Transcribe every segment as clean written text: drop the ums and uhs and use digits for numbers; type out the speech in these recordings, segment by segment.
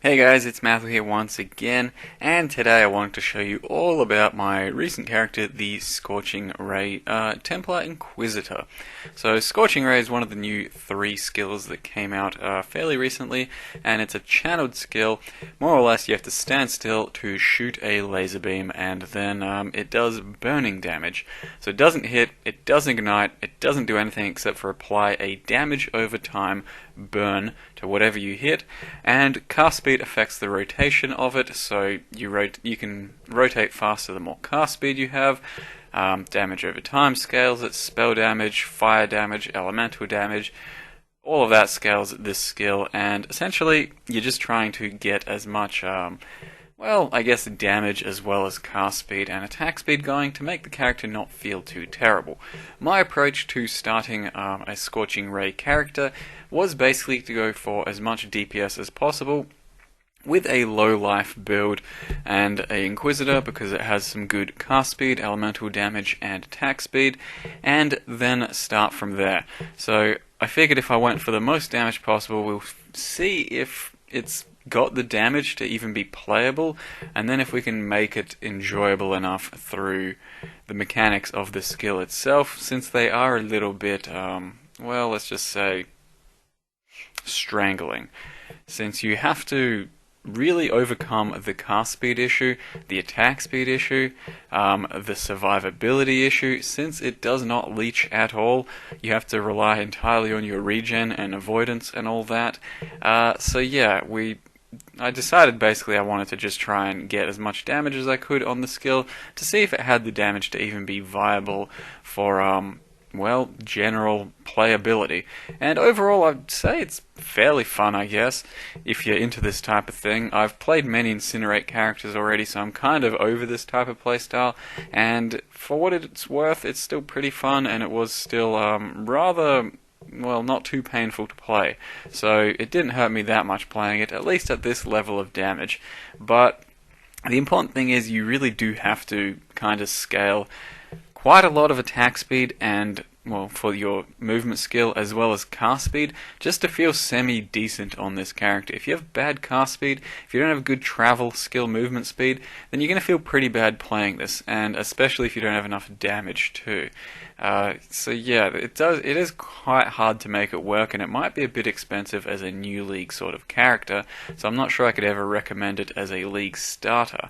Hey guys, it's Matthew here once again, and today I wanted to show you all about my recent character, the Scorching Ray Templar Inquisitor. So Scorching Ray is one of the new 3 skills that came out fairly recently, and it's a channeled skill. More or less you have to stand still to shoot a laser beam, and then it does burning damage. So it doesn't hit, it doesn't ignite, it doesn't do anything except for apply a damage over time burn to whatever you hit, and cast speed affects the rotation of it, so you can rotate faster the more cast speed you have. Damage over time scales it, spell damage, fire damage, elemental damage, all of that scales this skill, and essentially you're just trying to get as much I guess damage as well as cast speed and attack speed going to make the character not feel too terrible. My approach to starting a Scorching Ray character was basically to go for as much DPS as possible with a low life build and a Inquisitor because it has some good cast speed, elemental damage and attack speed, and then start from there. So I figured if I went for the most damage possible, we'll see if it's got the damage to even be playable, and then if we can make it enjoyable enough through the mechanics of the skill itself, since they are a little bit, let's just say, strangling. Since you have to really overcome the cast speed issue, the attack speed issue, the survivability issue. Since it does not leech at all, you have to rely entirely on your regen and avoidance and all that. I decided basically I wanted to just try and get as much damage as I could on the skill to see if it had the damage to even be viable for general playability. And overall, I'd say it's fairly fun, I guess, if you're into this type of thing. I've played many Incinerate characters already, so I'm kind of over this type of playstyle, and for what it's worth, it's still pretty fun, and it was still not too painful to play. So it didn't hurt me that much playing it, at least at this level of damage. But the important thing is you really do have to kind of scale quite a lot of attack speed and, for your movement skill as well as cast speed, just to feel semi-decent on this character. If you have bad cast speed, if you don't have good travel skill movement speed, then you're going to feel pretty bad playing this, and especially if you don't have enough damage too. It is quite hard to make it work, and it might be a bit expensive as a new league sort of character, so I'm not sure I could ever recommend it as a league starter.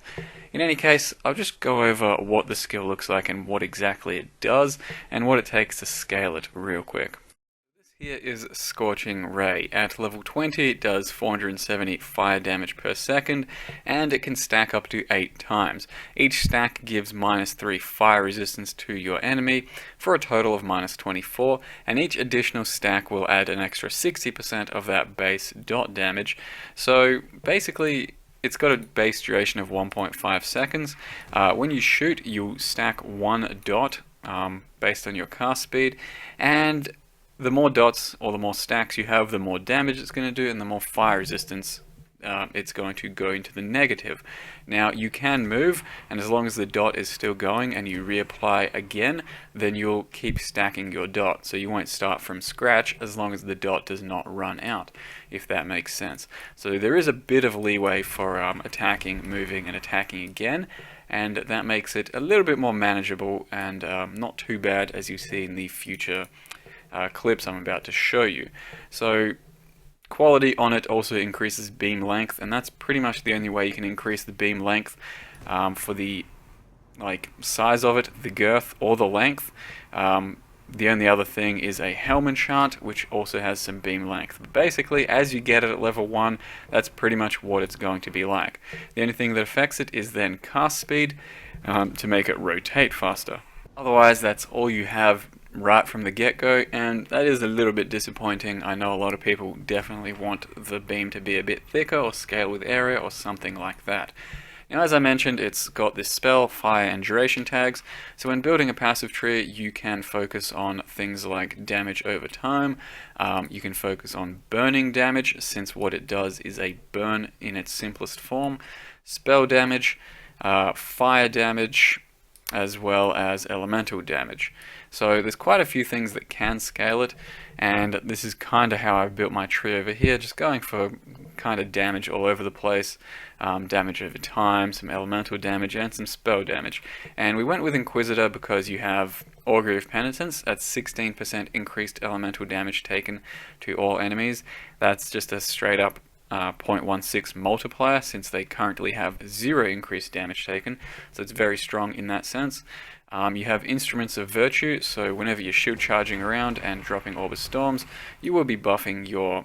In any case, I'll just go over what the skill looks like and what exactly it does, and what it takes to scale it real quick. Here is Scorching Ray. At level 20 it does 470 fire damage per second, and it can stack up to 8 times. Each stack gives -3 fire resistance to your enemy, for a total of -24, and each additional stack will add an extra 60% of that base dot damage. So basically, it's got a base duration of 1.5 seconds. When you shoot, you'll stack 1 dot based on your cast speed, and the more dots or the more stacks you have, the more damage it's going to do, and the more fire resistance it's going to go into the negative. Now, you can move, and as long as the dot is still going and you reapply again, then you'll keep stacking your dot. So you won't start from scratch as long as the dot does not run out, if that makes sense. So there is a bit of leeway for attacking, moving, and attacking again, and that makes it a little bit more manageable and not too bad, as you see in the future clips I'm about to show you. So quality on it also increases beam length, and that's pretty much the only way you can increase the beam length for the size of it, the girth, or the length. The only other thing is a helm enchant, which also has some beam length. But basically, as you get it at level 1, that's pretty much what it's going to be like. The only thing that affects it is then cast speed to make it rotate faster. Otherwise, that's all you have right from the get-go, and that is a little bit disappointing. I know a lot of people definitely want the beam to be a bit thicker or scale with area or something like that. Now, as I mentioned, it's got this spell, fire, and duration tags, so when building a passive tree, you can focus on things like damage over time. You can focus on burning damage, since what it does is a burn in its simplest form, spell damage, fire damage, as well as elemental damage. So there's quite a few things that can scale it, and this is kind of how I've built my tree over here, just going for kind of damage all over the place, damage over time, some elemental damage, and some spell damage. And we went with Inquisitor because you have Augury of Penitence at 16% increased elemental damage taken to all enemies. That's just a straight up 0.16 multiplier, since they currently have 0 increased damage taken, so it's very strong in that sense. You have Instruments of Virtue, so whenever you're shield charging around and dropping Orb of Storms, you will be buffing your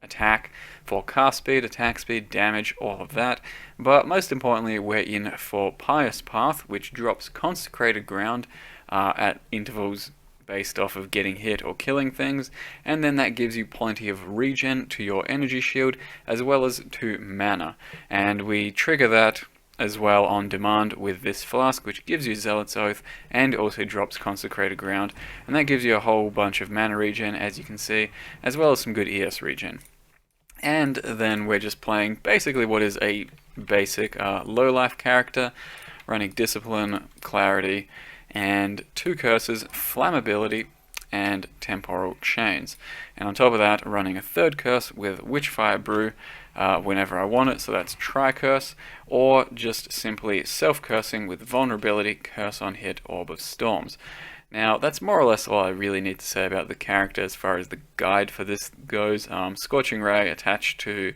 attack for cast speed, attack speed, damage, all of that. But most importantly, we're in for Pious Path, which drops Consecrated Ground at intervals based off of getting hit or killing things, and then that gives you plenty of regen to your energy shield as well as to mana. And we trigger that as well on demand with this flask, which gives you Zealot's Oath and also drops Consecrated Ground, and that gives you a whole bunch of mana regen, as you can see, as well as some good ES regen. And then we're just playing basically what is a basic low life character, running Discipline, Clarity, and 2 curses, Flammability, and Temporal Chains. And on top of that, running a 3rd curse with Witchfire Brew whenever I want it, so that's Tri-Curse, or just simply self-cursing with Vulnerability, Curse on Hit, Orb of Storms. Now, that's more or less all I really need to say about the character as far as the guide for this goes. Scorching Ray attached to,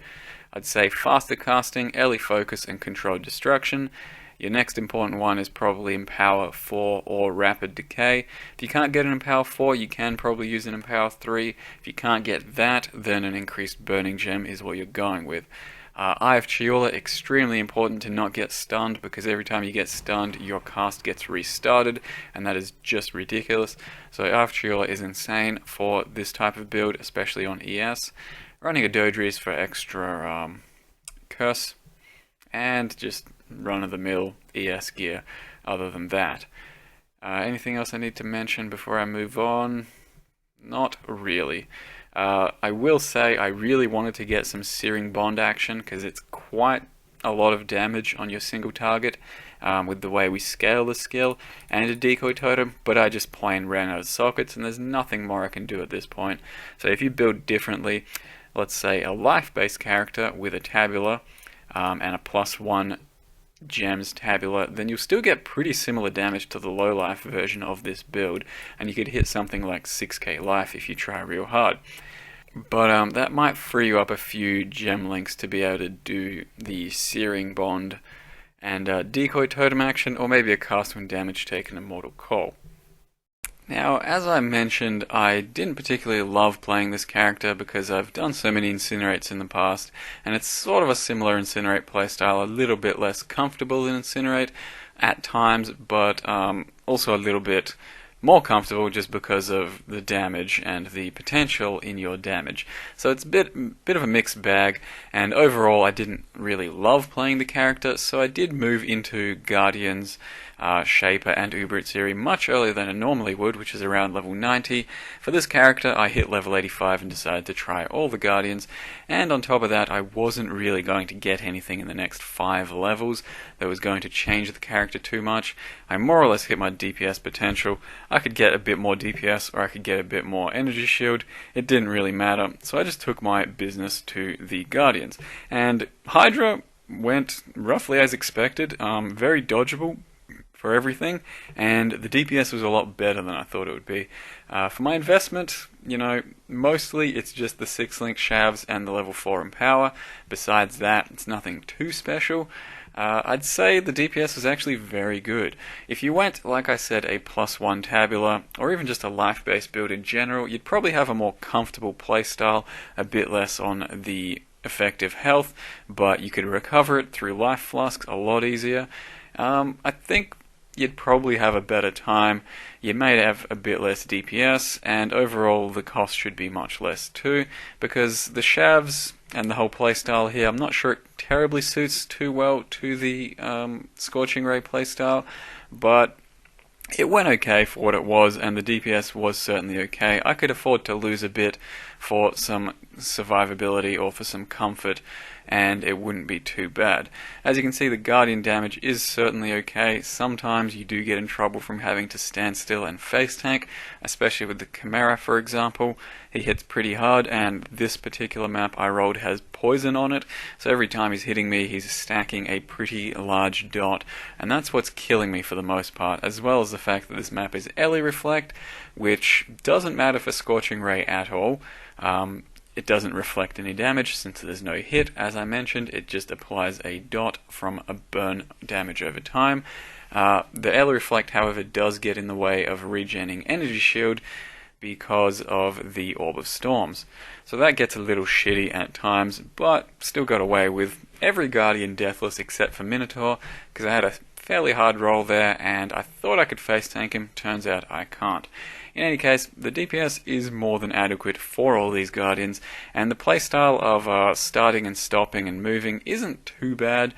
I'd say, faster casting, early focus, and controlled destruction. Your next important one is probably Empower 4 or Rapid Decay. If you can't get an Empower 4, you can probably use an Empower 3. If you can't get that, then an increased Burning Gem is what you're going with. Eye of Chiula, extremely important to not get stunned, because every time you get stunned, your cast gets restarted, and that is just ridiculous. So Eye of Chiula is insane for this type of build, especially on ES. Running a Dodries for extra curse, and just run-of-the-mill ES gear other than that. Anything else I need to mention before I move on? Not really. I will say I really wanted to get some Searing Bond action, because it's quite a lot of damage on your single target with the way we scale the skill, and a Decoy Totem, but I just plain ran out of sockets, and there's nothing more I can do at this point. So if you build differently, let's say a life-based character with a Tabula and a +1 gems tabula, then you'll still get pretty similar damage to the low life version of this build, and you could hit something like 6k life if you try real hard. But that might free you up a few gem links to be able to do the Searing Bond and Decoy Totem action, or maybe a cast when damage taken in Mortal Call. Now, as I mentioned, I didn't particularly love playing this character because I've done so many Incinerates in the past, and it's sort of a similar Incinerate playstyle, a little bit less comfortable than Incinerate at times, but also a little bit more comfortable just because of the damage and the potential in your damage. So it's a bit of a mixed bag, and overall I didn't really love playing the character, so I did move into Guardians, Shaper, and Uber Atziri much earlier than I normally would, which is around level 90. For this character, I hit level 85 and decided to try all the Guardians, and on top of that, I wasn't really going to get anything in the next 5 levels that was going to change the character too much. I more or less hit my DPS potential. I could get a bit more DPS, or I could get a bit more energy shield. It didn't really matter, so I just took my business to the Guardians. And Hydra went roughly as expected, very dodgeable for everything, and the DPS was a lot better than I thought it would be. For my investment, mostly it's just the 6-link shavs and the level 4 Empower. Besides that, it's nothing too special. I'd say the DPS was actually very good. If you went, like I said, a +1 Tabula, or even just a life-based build in general, you'd probably have a more comfortable playstyle, a bit less on the effective health, but you could recover it through life flasks a lot easier. I think you'd probably have a better time. You may have a bit less DPS, and overall the cost should be much less too, because the shavs and the whole playstyle here, I'm not sure it terribly suits too well to the Scorching Ray playstyle, but it went okay for what it was, and the DPS was certainly okay. I could afford to lose a bit for some survivability or for some comfort and it wouldn't be too bad. As you can see, the Guardian damage is certainly okay. Sometimes you do get in trouble from having to stand still and face tank, especially with the Chimera, for example. He hits pretty hard, and this particular map I rolled has poison on it, so every time he's hitting me he's stacking a pretty large dot, and that's what's killing me for the most part, as well as the fact that this map is Ellie Reflect, which doesn't matter for Scorching Ray at all. It doesn't reflect any damage since there's no hit. As I mentioned, it just applies a dot from a burn damage over time. The Ellie Reflect, however, does get in the way of regenning Energy Shield because of the Orb of Storms. So that gets a little shitty at times, but still got away with every Guardian deathless except for Minotaur, because I had a fairly hard roll there and I thought I could face tank him. Turns out I can't. In any case, the DPS is more than adequate for all these Guardians, and the playstyle of starting and stopping and moving isn't too bad.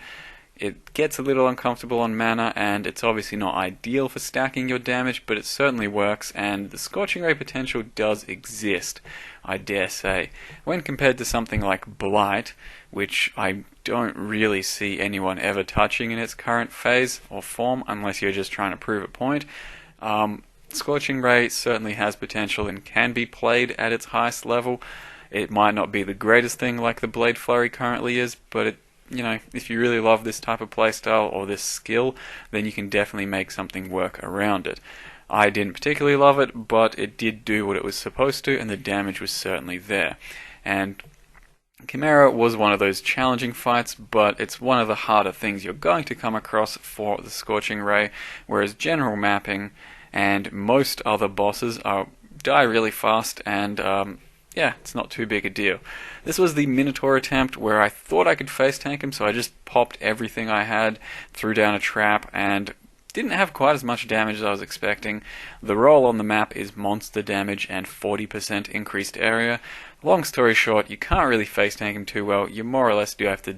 It gets a little uncomfortable on mana, and it's obviously not ideal for stacking your damage, but it certainly works, and the Scorching Ray potential does exist, I dare say. When compared to something like Blight, which I don't really see anyone ever touching in its current phase or form, unless you're just trying to prove a point, Scorching Ray certainly has potential and can be played at its highest level. It might not be the greatest thing like the Blade Flurry currently is, but if you really love this type of playstyle or this skill, then you can definitely make something work around it. I didn't particularly love it, but it did do what it was supposed to, and the damage was certainly there. And Chimera was one of those challenging fights, but it's one of the harder things you're going to come across for the Scorching Ray, whereas general mapping and most other bosses die really fast, and it's not too big a deal. This was the Minotaur attempt where I thought I could face tank him, so I just popped everything I had, threw down a trap, and didn't have quite as much damage as I was expecting. The roll on the map is monster damage and 40% increased area. Long story short, you can't really face tank him too well. You more or less do have to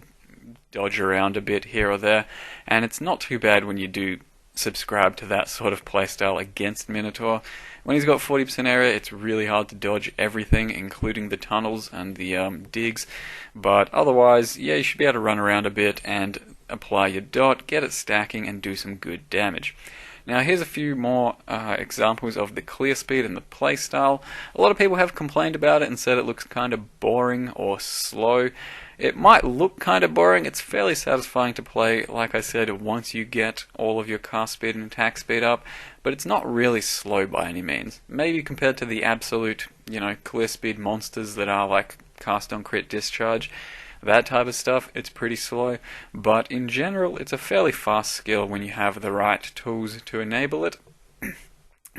dodge around a bit here or there, and it's not too bad when you do subscribe to that sort of playstyle against Minotaur. When he's got 40% area, it's really hard to dodge everything, including the tunnels and the digs, but otherwise, you should be able to run around a bit and apply your dot, get it stacking, and do some good damage. Now here's a few more examples of the clear speed and the playstyle. A lot of people have complained about it and said it looks kind of boring or slow. It might look kind of boring. It's fairly satisfying to play, like I said, once you get all of your cast speed and attack speed up, but it's not really slow by any means. Maybe compared to the absolute, clear speed monsters that are like cast on crit discharge, that type of stuff, it's pretty slow, but in general, it's a fairly fast skill when you have the right tools to enable it.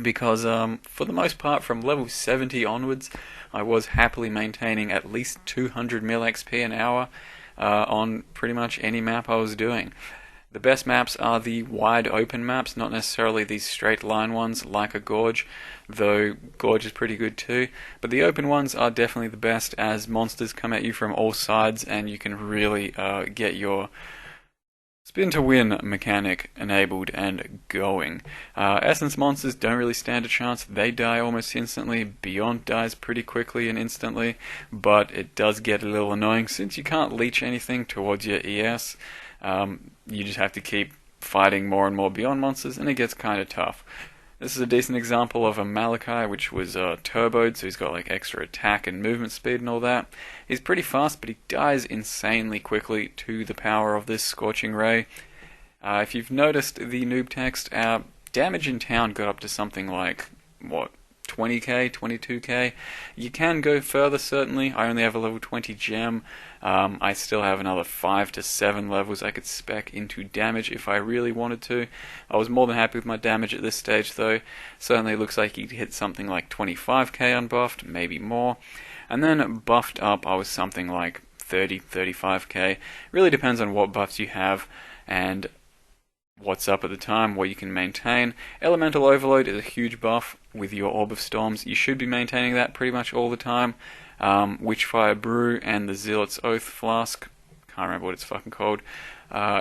Because for the most part, from level 70 onwards, I was happily maintaining at least 200 mil XP an hour on pretty much any map I was doing. The best maps are the wide open maps, not necessarily these straight line ones like a Gorge, though Gorge is pretty good too. But the open ones are definitely the best, as monsters come at you from all sides and you can really get your spin to win mechanic enabled and going. Essence monsters don't really stand a chance. They die almost instantly. Beyond dies pretty quickly and instantly, but it does get a little annoying since you can't leech anything towards your ES. You just have to keep fighting more and more Beyond monsters, and it gets kind of tough. This is a decent example of a Malachi, which was turboed, so he's got like extra attack and movement speed and all that. He's pretty fast, but he dies insanely quickly to the power of this Scorching Ray. If you've noticed the noob text, our damage in town got up to something like, 20k, 22k. You can go further, certainly. I only have a level 20 gem. I still have another 5 to 7 levels I could spec into damage if I really wanted to. I was more than happy with my damage at this stage, though. Certainly looks like you could hit something like 25k unbuffed, maybe more. And then buffed up, I was something like 30, 35k. Really depends on what buffs you have and what's up at the time, what you can maintain. Elemental Overload is a huge buff with your Orb of Storms. You should be maintaining that pretty much all the time. Witchfire Brew and the Zealot's Oath Flask, can't remember what it's fucking called,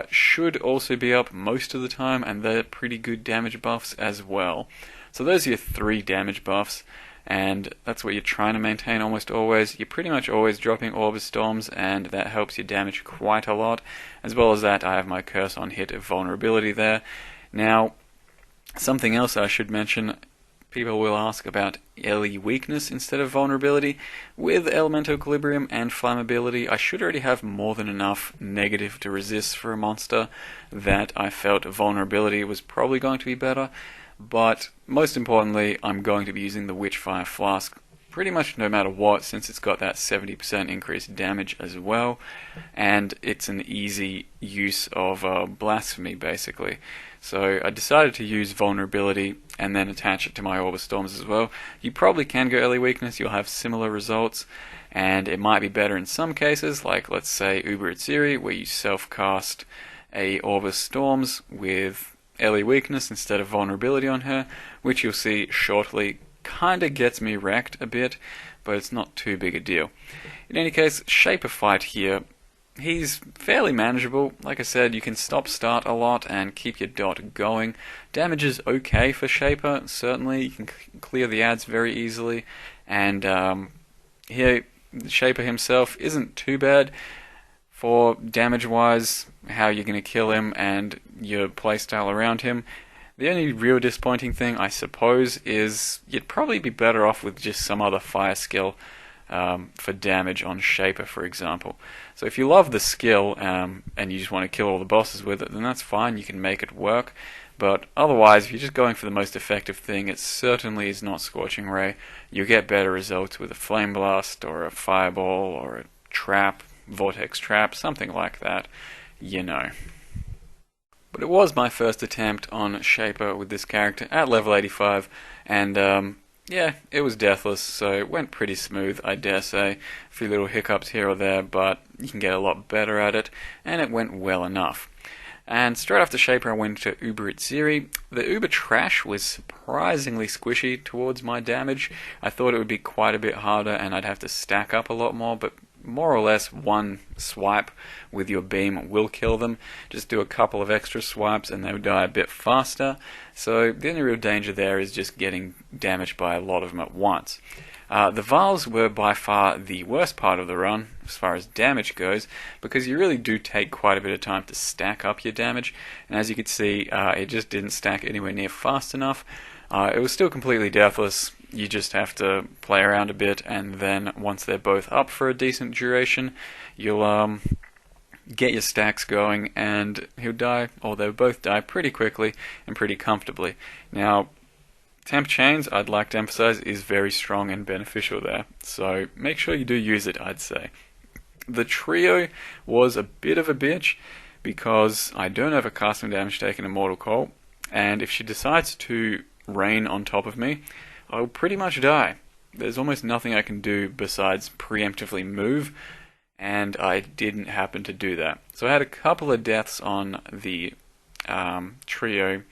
should also be up most of the time, and they're pretty good damage buffs as well. So those are your 3 damage buffs. and that's what you're trying to maintain almost always. You're pretty much always dropping Orbis Storms, and that helps you damage quite a lot. As well as that, I have my Curse on Hit vulnerability there. Now, something else I should mention, people will ask about LE weakness instead of vulnerability. With Elemental Equilibrium and Flammability, I should already have more than enough negative to resist for a monster that I felt vulnerability was probably going to be better. But most importantly, I'm going to be using the Witchfire Flask pretty much no matter what, since it's got that 70% increased damage as well, and it's an easy use of Blasphemy basically. So I decided to use vulnerability and then attach it to my Orbis Storms as well. You probably can go early weakness, you'll have similar results, and it might be better in some cases, like let's say Uber Atziri, where you self-cast a Orbis Storms with early weakness instead of vulnerability on her, which you'll see shortly kinda gets me wrecked a bit, but it's not too big a deal. In any case, Shaper Fight here, he's fairly manageable. Like I said, you can stop-start a lot and keep your dot going. Damage is okay for Shaper, certainly. You can clear the ads very easily, and here, Shaper himself isn't too bad. For damage-wise, how you're going to kill him and your playstyle around him. The only real disappointing thing, I suppose, is you'd probably be better off with just some other fire skill for damage on Shaper, for example. So if you love the skill and you just want to kill all the bosses with it, then that's fine, you can make it work. But otherwise, if you're just going for the most effective thing, it certainly is not Scorching Ray. You'll get better results with a Flame Blast or a Fireball or a Trap, Vortex Trap, something like that, you know. But it was my first attempt on Shaper with this character at level 85, and yeah, it was deathless, so it went pretty smooth, I dare say. A few little hiccups here or there, but you can get a lot better at it, and it went well enough. And straight after Shaper I went to Uber Atziri. The Uber Trash was surprisingly squishy towards my damage. I thought it would be quite a bit harder and I'd have to stack up a lot more, but more or less one swipe with your beam will kill them. Just do a couple of extra swipes and they'll die a bit faster. So the only real danger there is just getting damaged by a lot of them at once. The Vials were by far the worst part of the run as far as damage goes, because you really do take quite a bit of time to stack up your damage, and as you can see, it just didn't stack anywhere near fast enough. It was still completely deathless. You just have to play around a bit, and then once they're both up for a decent duration, you'll get your stacks going, and he'll die, or they'll both die pretty quickly and pretty comfortably. Now, Temp Chains, I'd like to emphasize, is very strong and beneficial there, so make sure you do use it, I'd say. The trio was a bit of a bitch, because I don't have a custom damage taken Immortal Coil, and if she decides to rain on top of me, I'll pretty much die. There's almost nothing I can do besides preemptively move, and I didn't happen to do that. So I had a couple of deaths on the trio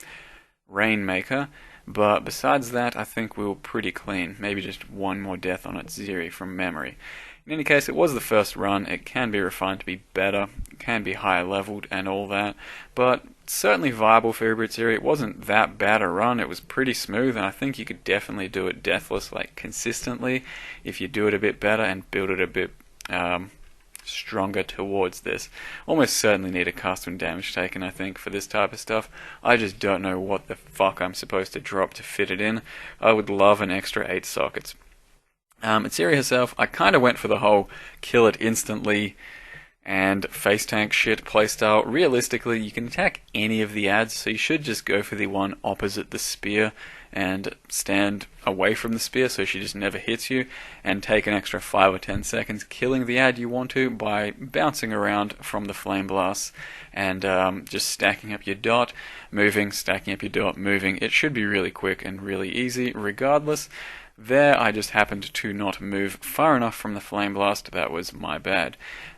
Rainmaker, but besides that I think we were pretty clean. Maybe just one more death on Atziri from memory. In any case, it was the first run. It can be refined to be better, it can be higher leveled and all that, but certainly viable for Uber Atziri. It wasn't that bad a run, it was pretty smooth, and I think you could definitely do it deathless, like consistently, if you do it a bit better and build it a bit stronger towards this. Almost certainly need a custom damage taken, I think, for this type of stuff. I just don't know what the fuck I'm supposed to drop to fit it in. I would love an extra 8 sockets. Atziri herself, I kind of went for the whole kill it instantly and face tank shit playstyle. Realistically, you can attack any of the ads, so you should just go for the one opposite the spear and stand away from the spear so she just never hits you, and take an extra 5 or 10 seconds killing the ad you want to by bouncing around from the flame blasts and just stacking up your dot, moving, stacking up your dot, moving. It should be really quick and really easy regardless. There I just happened to not move far enough from the flame blast. That was my bad.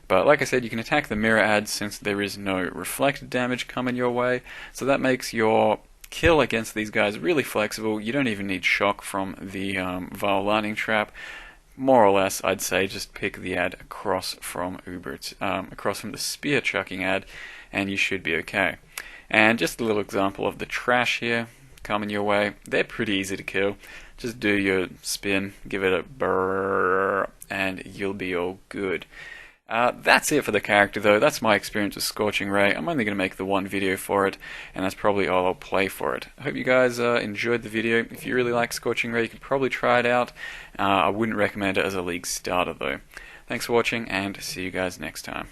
But like I said, you can attack the mirror ads since there is no reflected damage coming your way, so that makes your kill against these guys really flexible. You don't even need shock from the Vial Lightning Trap. More or less, I'd say just pick the ad across from across from the spear chucking ad, and you should be okay. And just a little example of the trash here coming your way. They're pretty easy to kill. just do your spin, give it a brrrr, and you'll be all good. That's it for the character though. That's my experience with Scorching Ray. I'm only going to make the one video for it, and that's probably all I'll play for it. I hope you guys enjoyed the video. If you really like Scorching Ray, you could probably try it out. I wouldn't recommend it as a league starter though. Thanks for watching, and see you guys next time.